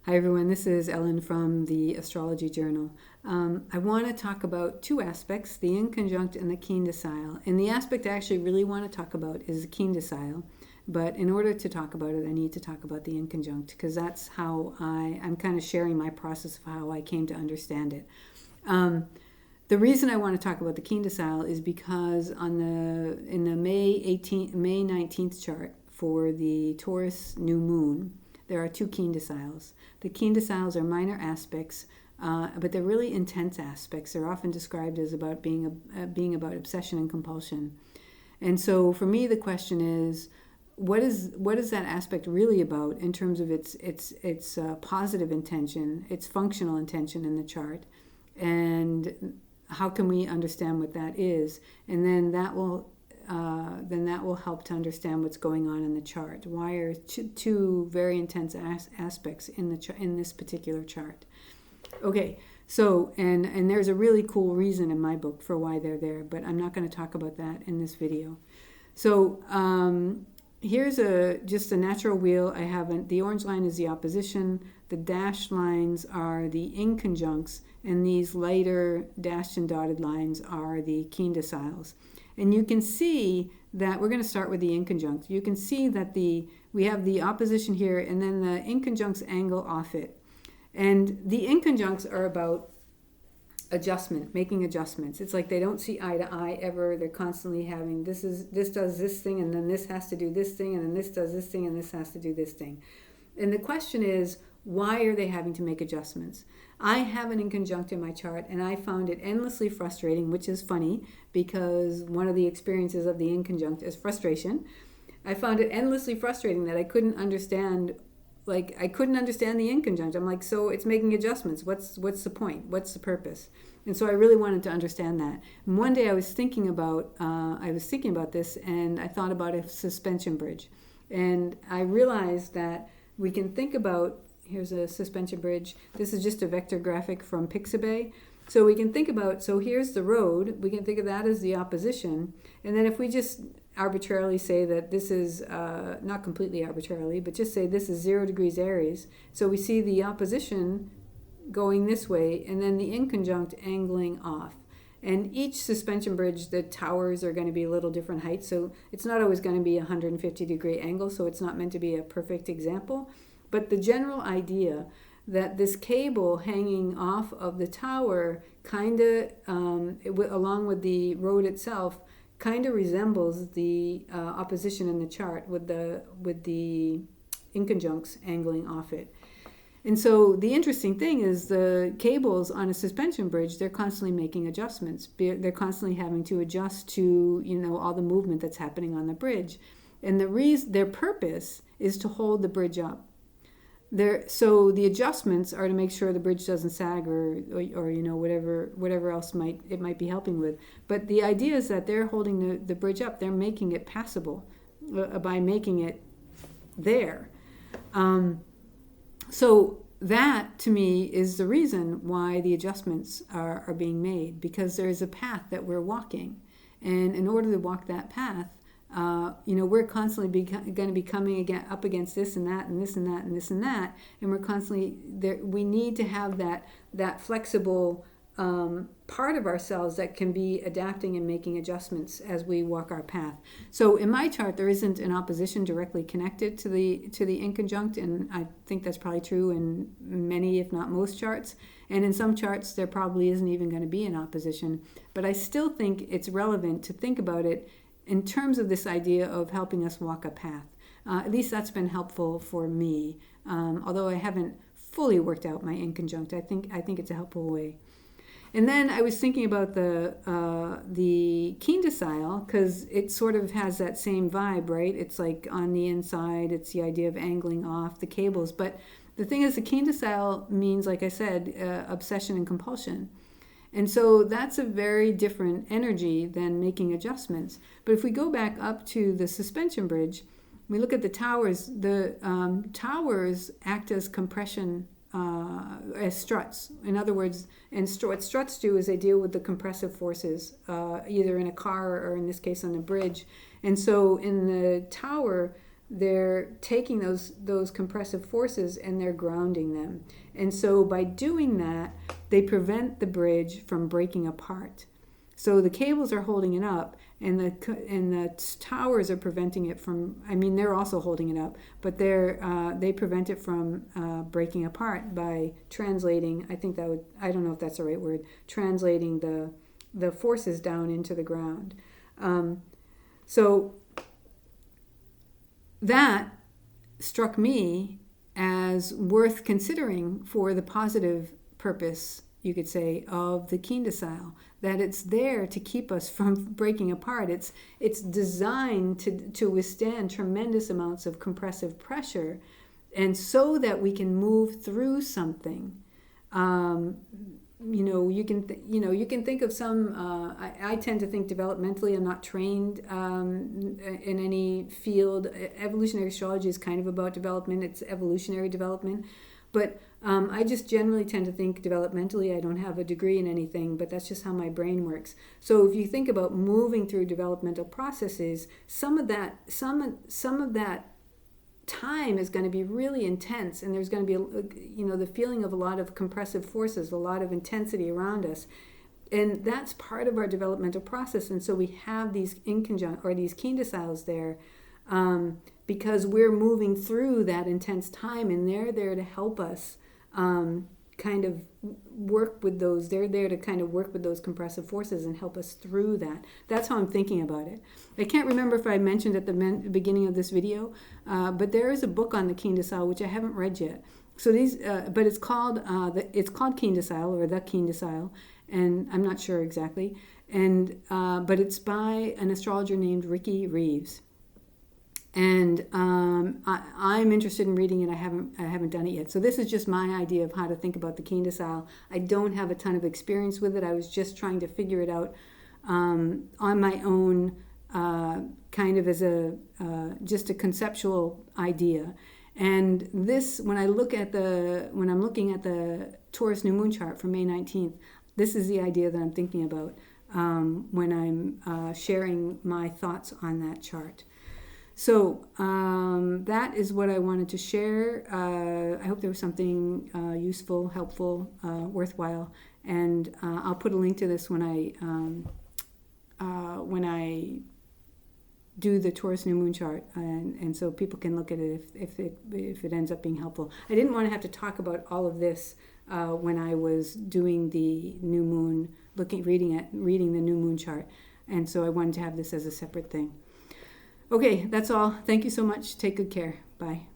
Hi everyone, this is Ellen from the Astrology Journal. I want to talk about two aspects, the inconjunct and the quindecile. And the aspect I actually really want to talk about is the quindecile. But in order to talk about it, I need to talk about the inconjunct, because that's how I'm kind of sharing my process of how I came to understand it. The reason I want to talk about the quindecile is because in the May 19th chart for the Taurus new moon, there are two quindeciles. The quindeciles are minor aspects, but they're really intense aspects. They're often described as being about obsession and compulsion. And so for me, the question is, what is that aspect really about in terms of its positive intention, its functional intention in the chart, and how can we understand what that is? And then that will help to understand what's going on in the chart. Why are two very intense aspects in this particular chart? Okay, so and there's a really cool reason in my book for why they're there, but I'm not going to talk about that in this video. So here's just a natural wheel. I have the orange line is the opposition. The dashed lines are the inconjuncts, and these lighter dashed and dotted lines are the quindeciles. And you can see that we're going to start with the inconjunct. You can see that we have the opposition here, and then the inconjuncts angle off it. And the inconjuncts are about adjustment, making adjustments. It's like they don't see eye to eye ever. They're constantly having this does this thing, and then this has to do this thing, and then this does this thing, and this has to do this thing. And the question is, why are they having to make adjustments? I have an inconjunct in my chart, and I found it endlessly frustrating, which is funny because one of the experiences of the inconjunct is frustration. I found it endlessly frustrating that I couldn't understand the inconjunct. I'm like, so it's making adjustments. What's the point? What's the purpose? And so I really wanted to understand that. And one day I was thinking about this, and I thought about a suspension bridge, and I realized that we can think about. Here's a suspension bridge. This is just a vector graphic from Pixabay. So we can think about, so here's the road. We can think of that as the opposition. And then if we just arbitrarily say that this is, not completely arbitrarily, but just say this is 0 degrees Aries. So we see the opposition going this way, and then the inconjunct angling off. And each suspension bridge, the towers are going to be a little different height. So it's not always going to be a 150-degree angle. So it's not meant to be a perfect example. But the general idea that this cable hanging off of the tower kind of, along with the road itself, kind of resembles the opposition in the chart with the inconjuncts angling off it. And so the interesting thing is the cables on a suspension bridge, they're constantly making adjustments. They're constantly having to adjust to, all the movement that's happening on the bridge. And their purpose is to hold the bridge up. So the adjustments are to make sure the bridge doesn't sag or whatever else it might be helping with. But the idea is that they're holding the bridge up. They're making it passable by making it there. So that to me is the reason why the adjustments are being made, because there is a path that we're walking, and in order to walk that path, we're constantly going to be coming up against this and that and this and that and this and that, and we're constantly there. We need to have that flexible part of ourselves that can be adapting and making adjustments as we walk our path. So in my chart, there isn't an opposition directly connected to the inconjunct, and I think that's probably true in many, if not most, charts. And in some charts, there probably isn't even going to be an opposition. But I still think it's relevant to think about it in terms of this idea of helping us walk a path. At least that's been helpful for me, although I haven't fully worked out my inconjunct. I think it's a helpful way. And then I was thinking about the quindecile, because it sort of has that same vibe, right? It's like on the inside, it's the idea of angling off the cables. But the thing is, the quindecile means, like I said, obsession and compulsion. And so that's a very different energy than making adjustments. But if we go back up to the suspension bridge, we look at the towers. The towers act as compression, as struts. In other words, what struts do is they deal with the compressive forces, either in a car or in this case on a bridge. And so in the tower, they're taking those compressive forces and they're grounding them. And so by doing that, they prevent the bridge from breaking apart. So the cables are holding it up, and the towers are preventing it from. I mean, they're also holding it up, but they prevent it from breaking apart by translating. I think that would. I don't know if that's the right word. Translating the forces down into the ground. So that struck me as worth considering for the positive purpose, you could say, of the Quindecile, that it's there to keep us from breaking apart. It's designed to withstand tremendous amounts of compressive pressure, and so that we can move through something. You can think of some. I tend to think developmentally. I'm not trained in any field. Evolutionary astrology is kind of about development. It's evolutionary development, but I just generally tend to think developmentally. I don't have a degree in anything, but that's just how my brain works. So if you think about moving through developmental processes, some of that time is going to be really intense, and there's going to be the feeling of a lot of compressive forces, a lot of intensity around us, and that's part of our developmental process. And so we have these these Quindeciles there because we're moving through that intense time, and they're there to help us kind of work with those. They're there to kind of work with those compressive forces and help us through that. That's how I'm thinking about it. I can't remember if I mentioned at the beginning of this video, but there is a book on the Quindecile which I haven't read yet. So but it's called Quindecile, or the Quindecile, and I'm not sure exactly. And but it's by an astrologer named Ricky Reeves. And I'm interested in reading it. I haven't done it yet. So this is just my idea of how to think about the Quindecile. I don't have a ton of experience with it. I was just trying to figure it out on my own, kind of as just a conceptual idea. And this, when I'm looking at the Taurus new moon chart for May 19th, this is the idea that I'm thinking about when I'm sharing my thoughts on that chart. So that is what I wanted to share. I hope there was something useful, helpful, worthwhile, and I'll put a link to this when I do the Taurus new moon chart, and so people can look at it if it ends up being helpful. I didn't want to have to talk about all of this when I was doing the new moon, reading the new moon chart, and so I wanted to have this as a separate thing. Okay, that's all. Thank you so much. Take good care. Bye.